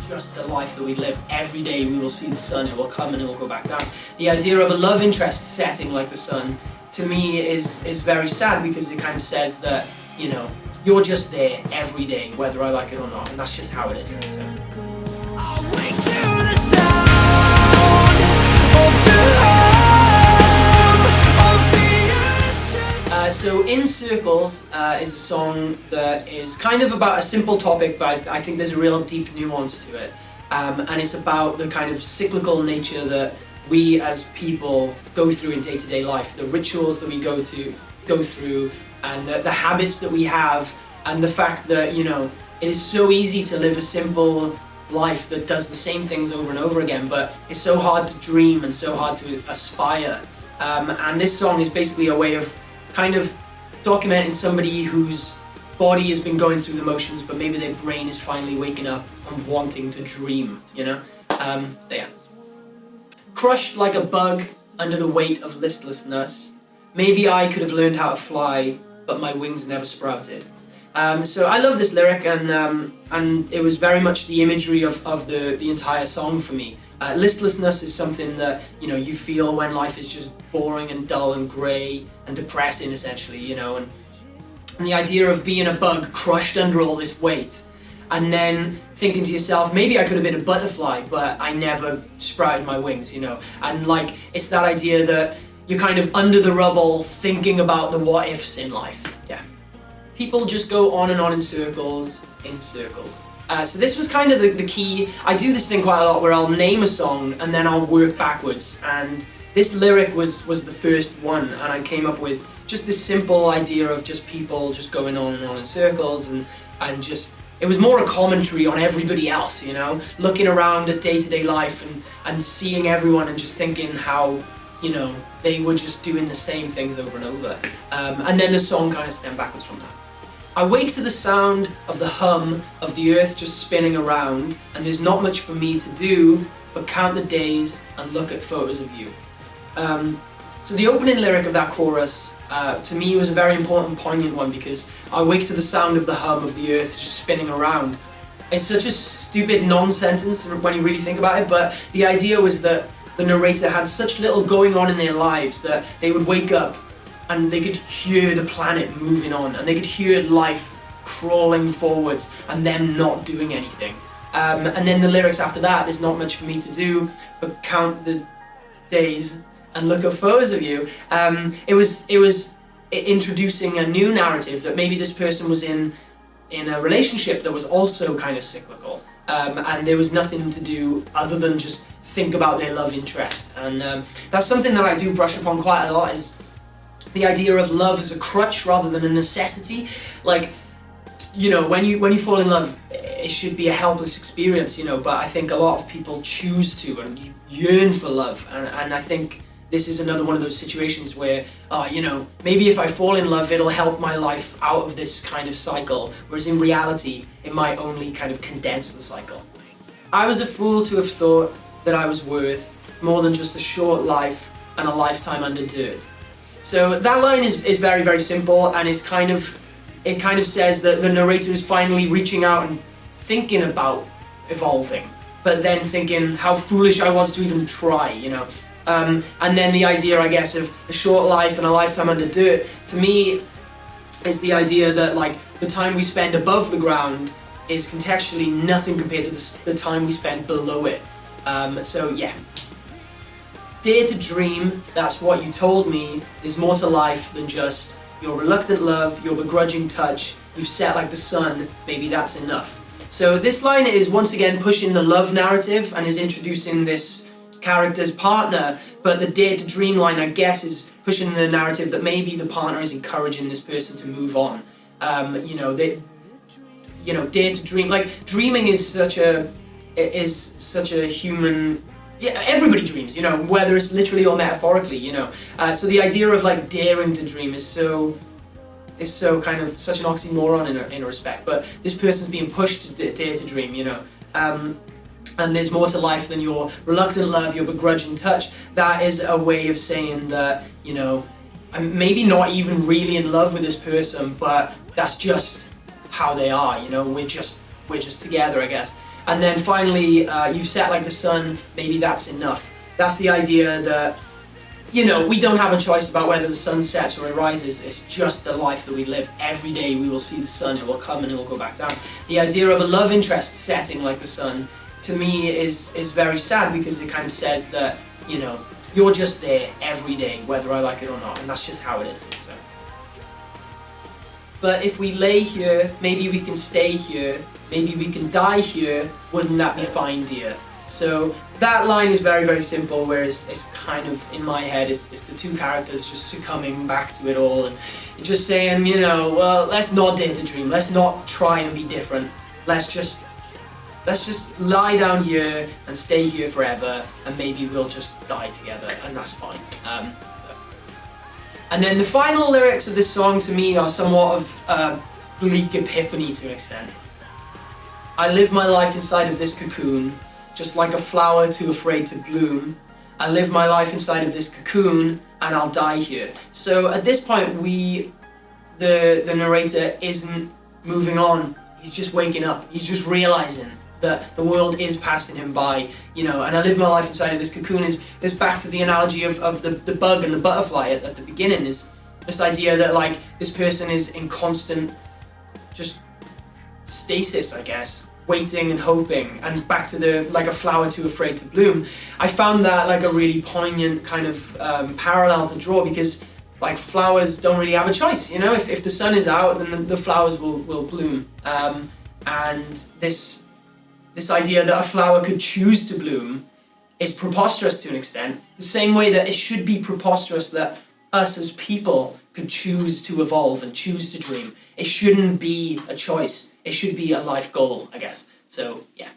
just the life that we live. Every day we will see the sun, it will come and it will go back down. The idea of a love interest setting like the sun, to me, is very sad, because it kind of says that, you know, you're just there every day, whether I like it or not, and that's just how it is. So. I'll wake to the sound of the So In Circles is a song that is kind of about a simple topic, but I think there's a real deep nuance to it. And it's about the kind of cyclical nature that we as people go through in day-to-day life, the rituals that we go through, and the habits that we have, and the fact that, you know, it is so easy to live a simple life that does the same things over and over again, but it's so hard to dream and so hard to aspire. And this song is basically a way of kind of documenting somebody whose body has been going through the motions, but maybe their brain is finally waking up and wanting to dream, you know? So yeah. Crushed like a bug under the weight of listlessness, maybe I could have learned how to fly, but my wings never sprouted. So I love this lyric, and it was very much the imagery of the entire song for me. Listlessness is something that, you know, you feel when life is just boring and dull and grey and depressing, essentially, you know, and the idea of being a bug crushed under all this weight, and then thinking to yourself, maybe I could have been a butterfly, but I never sprouted my wings, you know, and like, it's that idea that you're kind of under the rubble thinking about the what ifs in life. Yeah. People just go on and on in circles, So this was kind of the key. I do this thing quite a lot where I'll name a song and then I'll work backwards, and this lyric was the first one, and I came up with just this simple idea of just people just going on and on in circles, and just, it was more a commentary on everybody else, you know, looking around at day-to-day life and seeing everyone and just thinking how, you know, they were just doing the same things over and over. And then the song kind of stemmed backwards from that. I wake to the sound of the hum of the earth just spinning around, and there's not much for me to do but count the days and look at photos of you. So the opening lyric of that chorus, to me, was a very important, poignant one, because I wake to the sound of the hum of the earth just spinning around. It's such a stupid non-sentence when you really think about it, but the idea was that the narrator had such little going on in their lives that they would wake up and they could hear the planet moving on, and they could hear life crawling forwards and them not doing anything. And then the lyrics after that, there's not much for me to do but count the days and look at photos of you. It was introducing a new narrative that maybe this person was in a relationship that was also kind of cyclical, and there was nothing to do other than just think about their love interest. And that's something that I do brush upon quite a lot, is the idea of love as a crutch rather than a necessity. Like, you know, when you fall in love, it should be a helpless experience, you know, but I think a lot of people choose to and yearn for love, and I think this is another one of those situations where, you know, maybe if I fall in love, it'll help my life out of this kind of cycle, whereas in reality, it might only kind of condense the cycle. I was a fool to have thought that I was worth more than just a short life and a lifetime under dirt. So that line is very, very simple, and it kind of says that the narrator is finally reaching out and thinking about evolving, but then thinking how foolish I was to even try, you know. And then the idea, I guess, of a short life and a lifetime under dirt, to me, is the idea that, like, the time we spend above the ground is contextually nothing compared to the time we spend below it. So yeah. Dare to dream, that's what you told me, there's more to life than just your reluctant love, your begrudging touch, you've set like the sun, maybe that's enough. So this line is once again pushing the love narrative and is introducing this character's partner, but the dare to dream line, I guess, is pushing the narrative that maybe the partner is encouraging this person to move on. Dare to dream, like, dreaming is such a human. Yeah, everybody dreams, you know, whether it's literally or metaphorically, you know. So the idea of, like, daring to dream is so kind of such an oxymoron in a respect. But this person's being pushed to dare to dream, you know. And there's more to life than your reluctant love, your begrudging touch. That is a way of saying that, you know, I'm maybe not even really in love with this person, but that's just how they are, you know. We're just together, I guess. And then finally, you've set like the sun, maybe that's enough. That's the idea that, you know, we don't have a choice about whether the sun sets or it rises. It's just the life that we live. Every day we will see the sun, it will come and it will go back down. The idea of a love interest setting like the sun, to me, is very sad, because it kind of says that, you know, you're just there every day, whether I like it or not, and that's just how it is. So. But if we lay here, maybe we can stay here, maybe we can die here, wouldn't that be fine, dear? So that line is very, very simple, whereas it's kind of, in my head, it's the two characters just succumbing back to it all, and just saying, you know, well, let's not dare to dream, let's not try and be different, let's just lie down here and stay here forever, and maybe we'll just die together, and that's fine. And then the final lyrics of this song, to me, are somewhat of bleak epiphany to an extent. I live my life inside of this cocoon, just like a flower too afraid to bloom. I live my life inside of this cocoon, and I'll die here. So at this point, the narrator isn't moving on. He's just waking up. He's just realizing that the world is passing him by, you know, and I live my life inside of this cocoon is back to the analogy of the bug and the butterfly at the beginning, is this idea that, like, this person is in constant just stasis, I guess, waiting and hoping, and back to the, like a flower too afraid to bloom. I found that like a really poignant kind of parallel to draw, because like flowers don't really have a choice, you know, if the sun is out, then the flowers will bloom. And this idea that a flower could choose to bloom is preposterous to an extent, the same way that it should be preposterous that us as people could choose to evolve and choose to dream. It shouldn't be a choice. It should be a life goal, I guess. So, yeah.